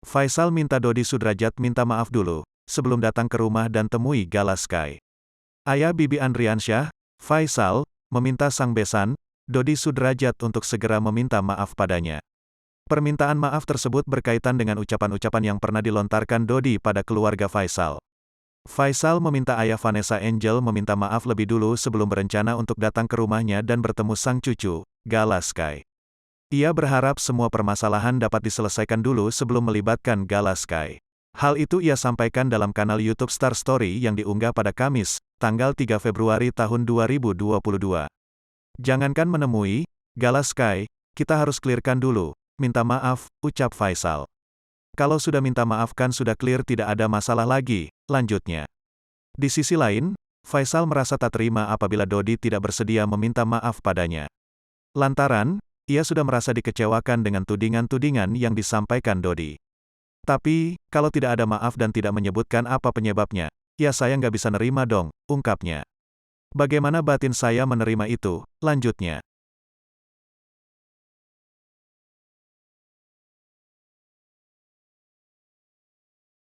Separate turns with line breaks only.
Faisal minta Dodi Sudrajat minta maaf dulu, sebelum datang ke rumah dan temui Gala Sky. Ayah Bibi Andriansyah, Faisal, meminta sang besan, Dodi Sudrajat untuk segera meminta maaf padanya. Permintaan maaf tersebut berkaitan dengan ucapan-ucapan yang pernah dilontarkan Dodi pada keluarga Faisal. Faisal meminta ayah Vanessa Angel meminta maaf lebih dulu sebelum berencana untuk datang ke rumahnya dan bertemu sang cucu, Gala Sky. Ia berharap semua permasalahan dapat diselesaikan dulu sebelum melibatkan Gala Sky. Hal itu ia sampaikan dalam kanal YouTube Star Story yang diunggah pada Kamis, tanggal 3 Februari tahun 2022. Jangankan menemui Gala Sky, kita harus clearkan dulu, minta maaf, ucap Faisal. Kalau sudah minta maaf kan sudah clear tidak ada masalah lagi, lanjutnya. Di sisi lain, Faisal merasa tak terima apabila Dodi tidak bersedia meminta maaf padanya. Lantaran, ia sudah merasa dikecewakan dengan tudingan-tudingan yang disampaikan Dodi. Tapi, kalau tidak ada maaf dan tidak menyebutkan apa penyebabnya, ya saya nggak bisa nerima dong, ungkapnya. Bagaimana batin saya menerima itu, lanjutnya.